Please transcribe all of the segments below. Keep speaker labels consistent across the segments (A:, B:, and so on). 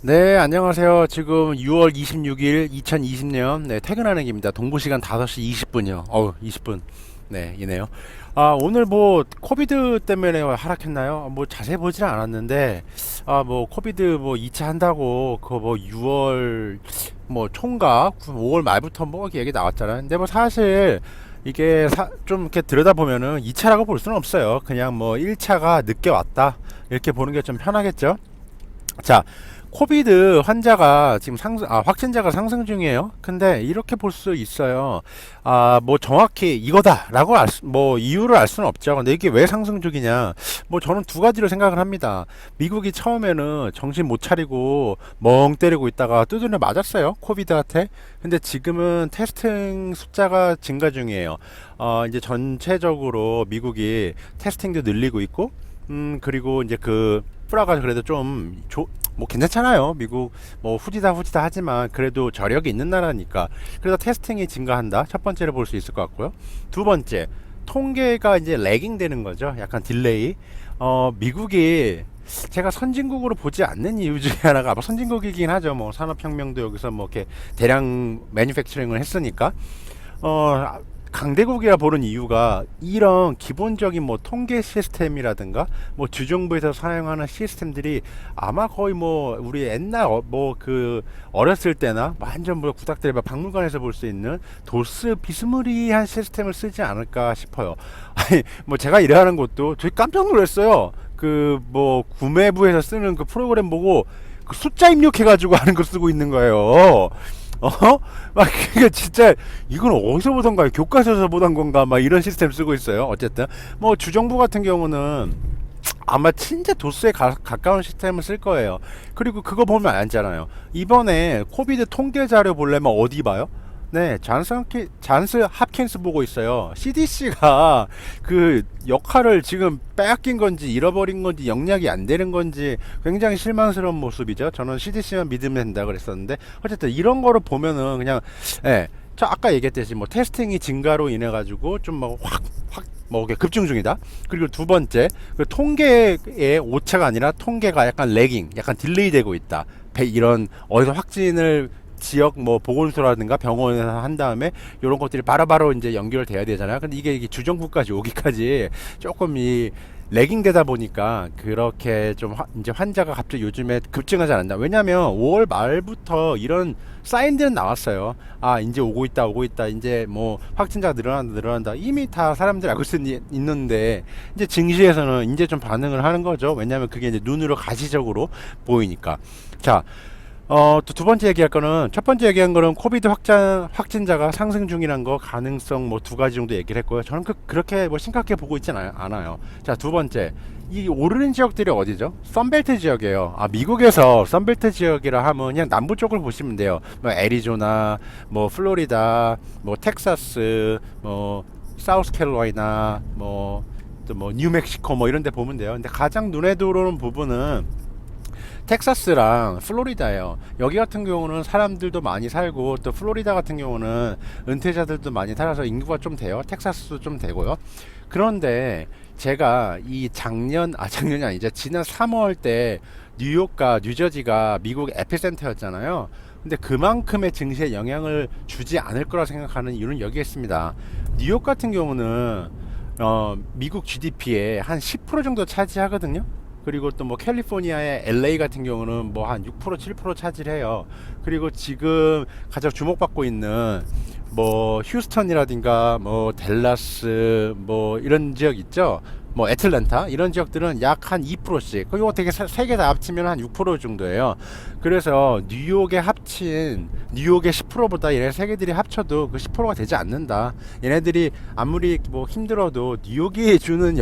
A: 네, 안녕하세요. 지금 6월 26일 2020년 퇴근하는 길입니다. 동부 시간 5시 20분이요. 20분. 네, 이네요. 오늘 뭐 코비드 때문에 하락했나요? 뭐 자세히 보지는 않았는데 뭐 코비드 뭐 2차 한다고 그거 뭐 6월 뭐 총각 5월 말부터 뭐 이렇게 얘기 나왔잖아요. 근데 뭐 사실 이게 좀 이렇게 들여다보면은 2차라고 볼 수는 없어요. 그냥 뭐 1차가 늦게 왔다. 이렇게 보는 게 좀 편하겠죠? 자, 코비드 환자가 지금 확진자가 상승 중이에요. 근데 이렇게 볼 수 있어요. 뭐 정확히 이거다라고 뭐 이유를 알 수는 없죠. 근데 이게 왜 상승 중이냐? 뭐 저는 두 가지로 생각을 합니다. 미국이 처음에는 정신 못 차리고 멍 때리고 있다가 두드려 맞았어요. 코비드한테. 근데 지금은 테스팅 숫자가 증가 중이에요. 이제 전체적으로 미국이 테스팅도 늘리고 있고, 그리고 이제 그 프라가 그래도 뭐 괜찮잖아요. 미국 뭐 후지다 하지만 그래도 저력이 있는 나라니까. 그래서 테스팅이 증가한다. 첫 번째로 볼 수 있을 것 같고요. 두 번째, 통계가 이제 레깅 되는 거죠. 약간 딜레이. 미국이 제가 선진국으로 보지 않는 이유 중에 하나가 뭐 선진국이긴 하죠. 뭐 산업혁명도 여기서 뭐 이렇게 대량 매니팩처링을 했으니까. 강대국이라 보는 이유가 이런 기본적인 뭐 통계 시스템이라든가 뭐 주정부에서 사용하는 시스템들이 아마 거의 뭐 우리 옛날 뭐 그 어렸을 때나 완전 뭐 구닥다리 박물관에서 볼 수 있는 도스 비스무리한 시스템을 쓰지 않을까 싶어요. 아니 뭐 제가 일하는 곳도 되게 깜짝 놀랐어요. 그 뭐 구매부에서 쓰는 그 프로그램 보고 그 숫자 입력해가지고 하는 거 쓰고 있는 거예요. 어? 막 그게 진짜 이건 어디서 보던 가요? 교과서에서 보던 건가? 막 이런 시스템 쓰고 있어요. 어쨌든 뭐 주정부 같은 경우는 아마 진짜 도스에 가까운 시스템을 쓸 거예요. 그리고 그거 보면 알잖아요. 이번에 코비드 통계 자료 보려면 어디 봐요? 네, 잔스 합킨스 보고 있어요. CDC가 그 역할을 지금 빼앗긴 건지 잃어버린 건지 영락이 안 되는 건지 굉장히 실망스러운 모습이죠. 저는 CDC만 믿으면 된다 그랬었는데 어쨌든 이런 거를 보면은 그냥 예, 저 아까 얘기했듯이 뭐 테스팅이 증가로 인해 가지고 좀 뭐 뭐 급증 중이다. 그리고 두 번째, 그 통계의 오차가 아니라 통계가 약간 레깅, 약간 딜레이 되고 있다. 이런 어디서 확진을 지역 뭐 보건소라든가 병원에서 한 다음에 이런 것들이 바로바로 이제 연결돼야 되잖아요. 근데 이게 주정부까지 오기까지 조금 이 레깅 되다 보니까 그렇게 좀 이제 환자가 갑자기 요즘에 급증하지 않는다. 왜냐면 5월 말부터 이런 사인들은 나왔어요. 이제 오고 있다. 이제 뭐 확진자가 늘어난다. 이미 다 사람들이 알고 있는데 이제 증시에서는 이제 좀 반응을 하는 거죠. 왜냐면 그게 이제 눈으로 가시적으로 보이니까. 자, 또 두 번째 얘기할 거는 첫 번째 얘기한 거는 코비드 확진자가 상승 중이란 거 가능성 뭐 두 가지 정도 얘기를 했고요. 저는 그렇게 뭐 심각하게 보고 있지는 않아요. 자, 두 번째. 이 오르는 지역들이 어디죠? 썬벨트 지역이에요. 미국에서 썬벨트 지역이라 하면 그냥 남부 쪽을 보시면 돼요. 뭐 애리조나, 뭐 플로리다, 뭐 텍사스, 뭐 사우스캐롤라이나, 뭐 또 뭐 뉴멕시코 뭐 이런 데 보면 돼요. 근데 가장 눈에 들어오는 부분은 텍사스랑 플로리다예요. 여기 같은 경우는 사람들도 많이 살고 또 플로리다 같은 경우는 은퇴자들도 많이 살아서 인구가 좀 돼요. 텍사스도 좀 되고요. 그런데 제가 이 작년이 아니죠. 지난 3월 때 뉴욕과 뉴저지가 미국 에피센터였잖아요. 근데 그만큼의 증시에 영향을 주지 않을 거라 생각하는 이유는 여기에 있습니다. 뉴욕 같은 경우는 미국 GDP의 한 10% 정도 차지하거든요. 그리고 또 뭐 캘리포니아의 LA 같은 경우는 뭐 한 6% 7% 차지해요. 그리고 지금 가장 주목받고 있는 뭐 휴스턴이라든가 뭐 댈러스 뭐 이런 지역 있죠. 뭐 애틀랜타 이런 지역들은 약 한 2%씩. 그리고 되게 세 개 다 합치면 한 6% 정도예요. 그래서 뉴욕의 10%보다 얘네 세 개들이 합쳐도 그 10%가 되지 않는다. 얘네들이 아무리 뭐 힘들어도 뉴욕이 주는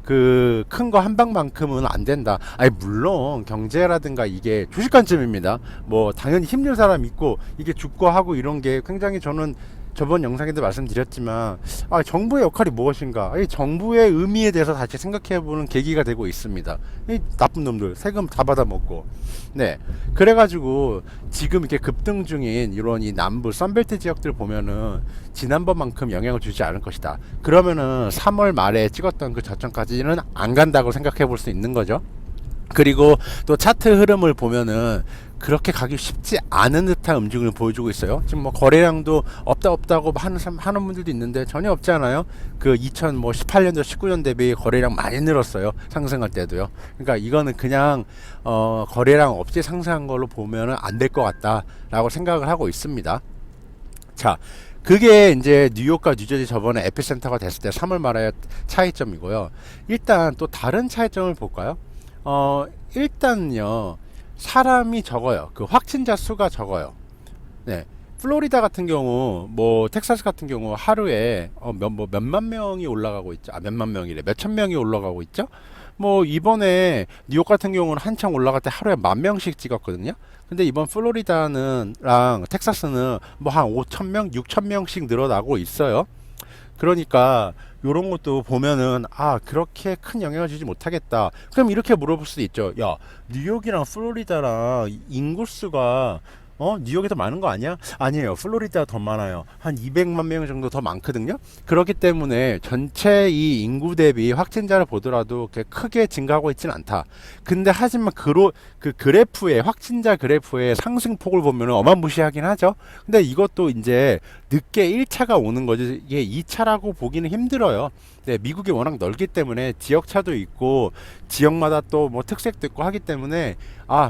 A: 그 큰 거 한 방만큼은 안 된다. 물론 경제라든가 이게 주식 관점입니다. 뭐 당연히 힘든 사람 있고 이게 죽고 하고 이런 게 굉장히 저는 저번 영상에도 말씀드렸지만 정부의 역할이 무엇인가, 이 정부의 의미에 대해서 다시 생각해보는 계기가 되고 있습니다. 이 나쁜 놈들 세금 다 받아먹고. 네, 그래가지고 지금 이렇게 급등 중인 이런 이 남부 썬벨트 지역들 보면은 지난번만큼 영향을 주지 않을 것이다. 그러면은 3월 말에 찍었던 그 저점까지는 안 간다고 생각해 볼 수 있는 거죠. 그리고 또 차트 흐름을 보면은 그렇게 가기 쉽지 않은 듯한 움직임을 보여주고 있어요. 지금 뭐 거래량도 없다고 하는 분들도 있는데 전혀 없지 않아요. 그 2018년도 19년 대비 거래량 많이 늘었어요. 상승할 때도요. 그러니까 이거는 그냥 거래량 없이 상승한 걸로 보면은 안 될 것 같다라고 생각을 하고 있습니다. 자, 그게 이제 뉴욕과 뉴저지 저번에 에피센터가 됐을 때 3월 말의 차이점이고요. 일단 또 다른 차이점을 볼까요? 일단요, 사람이 적어요. 그 확진자 수가 적어요. 네. 플로리다 같은 경우, 뭐 텍사스 같은 경우 하루에 몇만 명이 올라가고 있죠. 몇만 명이래. 몇천 명이 올라가고 있죠. 뭐 이번에 뉴욕 같은 경우는 한창 올라갈 때 하루에 10,000명씩 찍었거든요. 근데 이번 플로리다는랑 텍사스는 뭐 한 5,000명, 6,000명씩 늘어나고 있어요. 그러니까 요런 것도 보면은 그렇게 큰 영향을 주지 못하겠다. 그럼 이렇게 물어볼 수도 있죠. 야, 뉴욕이랑 플로리다랑 인구수가 뉴욕이 더 많은 거 아니야? 아니에요. 플로리다가 더 많아요. 한 200만 명 정도 더 많거든요. 그렇기 때문에 전체 이 인구 대비 확진자를 보더라도 크게 증가하고 있지는 않다. 근데 하지만 그 그래프에 확진자 그래프의 상승폭을 보면 어마무시하긴 하죠. 근데 이것도 이제 늦게 1차가 오는 거죠. 이게 2차라고 보기는 힘들어요. 네, 미국이 워낙 넓기 때문에 지역차도 있고 지역마다 또 뭐 특색도 있고 하기 때문에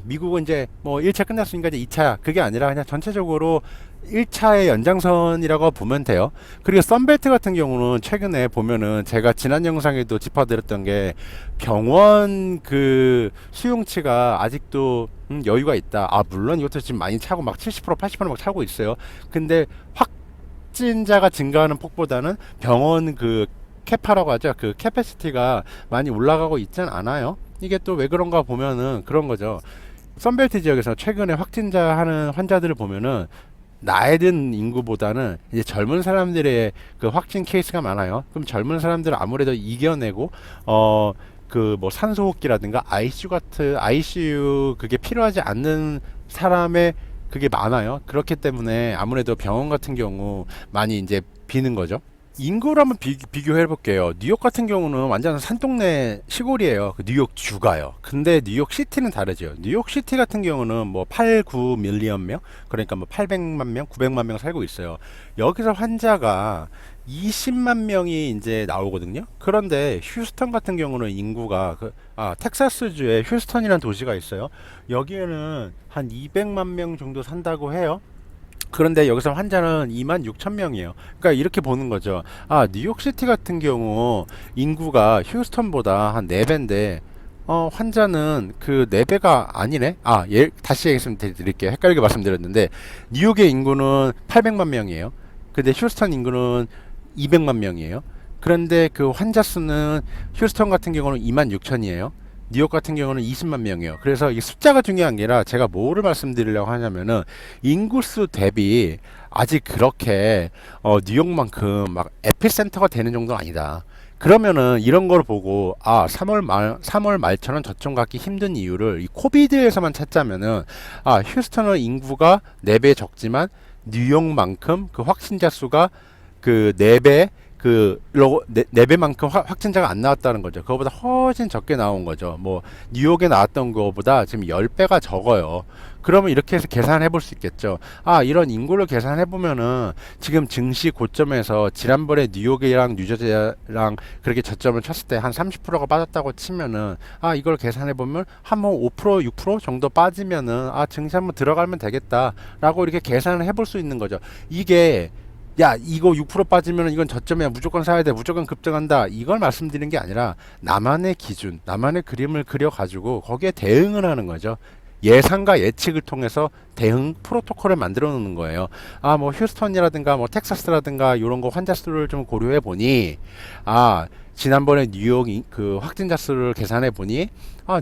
A: 미국은 이제 뭐 1차 끝났으니까 이제 2차 그게 아니라 그냥 전체적으로 1차의 연장선이라고 보면 돼요. 그리고 썬벨트 같은 경우는 최근에 보면은 제가 지난 영상에도 짚어드렸던 게 병원 그 수용치가 아직도 여유가 있다. 물론 이것도 지금 많이 차고 막 70% 80% 막 차고 있어요. 근데 확진자가 증가하는 폭보다는 병원 그 캐파라고 하죠. 그 캐패시티가 많이 올라가고 있진 않아요. 이게 또 왜 그런가 보면은 그런 거죠. 썬벨트 지역에서 최근에 확진자 하는 환자들을 보면은 나이 든 인구보다는 이제 젊은 사람들의 그 확진 케이스가 많아요. 그럼 젊은 사람들은 아무래도 이겨내고 그 뭐 산소호흡기라든가 ICU 그게 필요하지 않는 사람의 그게 많아요. 그렇기 때문에 아무래도 병원 같은 경우 많이 이제 비는 거죠. 인구를 한번 비교해 볼게요. 뉴욕 같은 경우는 완전 산동네 시골이에요. 그 뉴욕 주가요. 근데 뉴욕 시티는 다르죠. 뉴욕 시티 같은 경우는 뭐 8, 9 밀리언 명, 그러니까 뭐 800만 명, 900만 명 살고 있어요. 여기서 환자가 20만 명이 이제 나오거든요. 그런데 휴스턴 같은 경우는 인구가 텍사스주에 휴스턴이라는 도시가 있어요. 여기에는 한 200만 명 정도 산다고 해요. 그런데 여기서 환자는 26,000명이에요. 그러니까 이렇게 보는 거죠. 뉴욕시티 같은 경우 인구가 휴스턴보다 한 4배인데 환자는 그 4배가 아니네. 다시 말씀드릴게요. 헷갈리게 말씀드렸는데 뉴욕의 인구는 800만 명이에요. 근데 휴스턴 인구는 200만 명이에요. 그런데 그 환자 수는 휴스턴 같은 경우는 26,000이에요. 뉴욕 같은 경우는 20만 명이에요. 그래서 이 숫자가 중요한 게 아니라 제가 뭐를 말씀드리려고 하냐면은 인구수 대비 아직 그렇게 뉴욕만큼 막 에피센터가 되는 정도는 아니다. 그러면은 이런 걸 보고 3월 말처럼 저점 갖기 힘든 이유를 이 코비드에서만 찾자면은 휴스턴은 인구가 4배 적지만 뉴욕만큼 그 확진자 수가 그 4배 네 배만큼 확진자가 안 나왔다는 거죠. 그거보다 훨씬 적게 나온 거죠. 뭐 뉴욕에 나왔던 거보다 지금 10배가 적어요. 그러면 이렇게 해서 계산해 볼 수 있겠죠. 이런 인구를 계산해 보면은 지금 증시 고점에서 지난번에 뉴욕이랑 뉴저지랑 그렇게 저점을 쳤을 때 한 30%가 빠졌다고 치면은 이걸 계산해 보면 한 뭐 5% 6% 정도 빠지면은 증시 한번 들어가면 되겠다라고 이렇게 계산을 해볼 수 있는 거죠. 이게 이거 6% 빠지면 이건 저점이야. 무조건 사야 돼. 무조건 급등한다. 이걸 말씀드리는 게 아니라 나만의 기준, 나만의 그림을 그려가지고 거기에 대응을 하는 거죠. 예상과 예측을 통해서 대응 프로토콜을 만들어 놓는 거예요. 뭐 휴스턴이라든가 뭐 텍사스라든가 이런 거 환자 수를 좀 고려해 보니 지난번에 뉴욕 그 확진자 수를 계산해 보니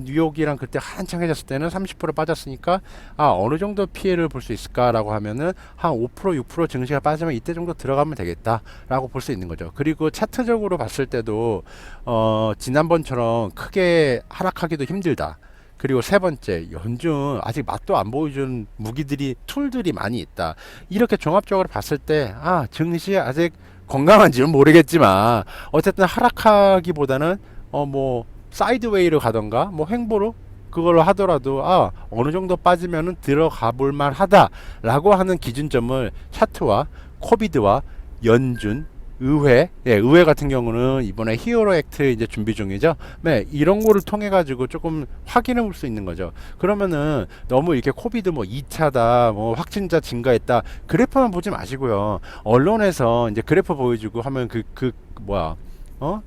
A: 뉴욕이랑 그때 한창 해졌을 때는 30% 빠졌으니까 어느 정도 피해를 볼 수 있을까라고 하면은 한 5% 6% 증시가 빠지면 이때 정도 들어가면 되겠다라고 볼 수 있는 거죠. 그리고 차트적으로 봤을 때도 지난번처럼 크게 하락하기도 힘들다. 그리고 세 번째, 연준 아직 맛도 안 보여준 무기들이 툴들이 많이 있다. 이렇게 종합적으로 봤을 때 증시 아직 건강한지는 모르겠지만 어쨌든 하락하기보다는 뭐 사이드웨이를 가던가 뭐 횡보로 그걸로 하더라도 어느 정도 빠지면은 들어가 볼 만하다라고 하는 기준점을 차트와 코비드와 연준, 의회, 의회 같은 경우는 이번에 히어로 액트 이제 준비 중이죠. 네, 이런 거를 통해 가지고 조금 확인해 볼 수 있는 거죠. 그러면은 너무 이렇게 코비드 뭐 2차다, 뭐 확진자 증가했다, 그래프만 보지 마시고요. 언론에서 이제 그래프 보여주고 하면 뭐야,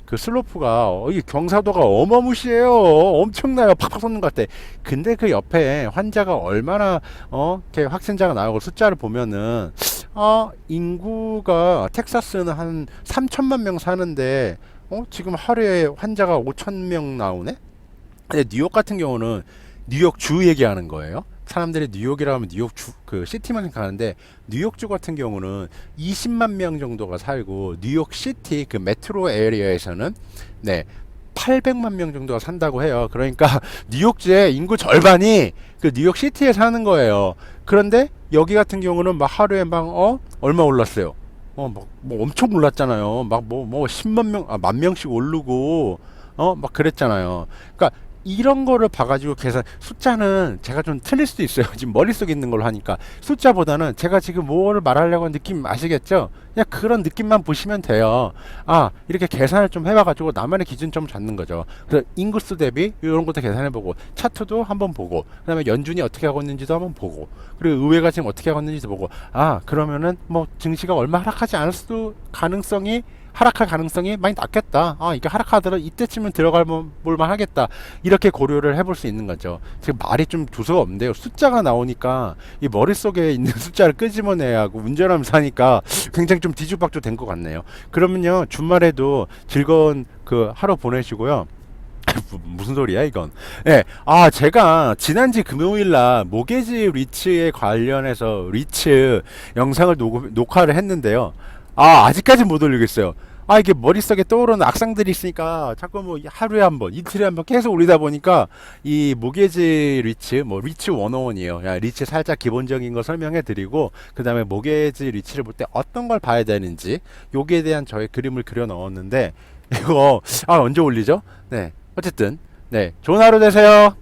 A: 그 슬로프가 이 경사도가 어마무시해요. 엄청나요. 팍팍 솟는 것 같아. 근데 그 옆에 환자가 얼마나 이렇게 확진자가 나오고 숫자를 보면은 인구가 텍사스는 한 3천만 명 사는데 지금 하루에 환자가 5천 명 나오네. 근데 뉴욕 같은 경우는 뉴욕 주 얘기하는 거예요. 사람들이 뉴욕이라 하면 뉴욕 주 그 시티만 생각하는데 뉴욕주 같은 경우는 20만 명 정도가 살고 뉴욕 시티 그 메트로 에리어에서는 네 800만 명 정도가 산다고 해요. 그러니까 뉴욕주의 인구 절반이 그 뉴욕 시티에 사는 거예요. 그런데 여기 같은 경우는 막 하루에 막 얼마 올랐어요. 뭐 엄청 올랐잖아요. 막 뭐 10만 명, 만 명씩 오르고 막 그랬잖아요. 그러니까 이런 거를 봐가지고 계산 숫자는 제가 좀 틀릴 수도 있어요. 지금 머릿속에 있는 걸로 하니까 숫자보다는 제가 지금 뭐를 말하려고 하는 느낌 아시겠죠? 그냥 그런 느낌만 보시면 돼요. 이렇게 계산을 좀 해봐가지고 나만의 기준점을 잡는 거죠. 그래서 인구수 대비 이런 것도 계산해보고 차트도 한번 보고 그다음에 연준이 어떻게 하고 있는지도 한번 보고 그리고 의회가 지금 어떻게 하고 있는지도 보고 그러면은 뭐 증시가 얼마 하락하지 않을 수도 하락할 가능성이 많이 낮겠다. 이게 하락하더라도 이때쯤은 들어갈 볼만 하겠다. 이렇게 고려를 해볼 수 있는 거죠. 지금 말이 좀 두서가 없는데요. 숫자가 나오니까 이 머릿속에 있는 숫자를 끄집어내야 하고 운전하면서 하니까 굉장히 좀 뒤죽박죽 된 것 같네요. 그러면요, 주말에도 즐거운 그 하루 보내시고요. 무슨 소리야 이건. 예. 제가 지난주 금요일날 모게지 리츠에 관련해서 리츠 영상을 녹화를 했는데요. 아직까지 못 올리겠어요. 이게 머릿속에 떠오르는 악상들이 있으니까 자꾸 뭐 하루에 한 번, 이틀에 한 번 계속 올리다 보니까 이 모게지 리츠, 뭐 리츠 101이에요. 리츠 살짝 기본적인 거 설명해 드리고 그 다음에 모게지 리츠를 볼 때 어떤 걸 봐야 되는지 여기에 대한 저의 그림을 그려 넣었는데 이거 언제 올리죠? 네. 어쨌든 네. 좋은 하루 되세요.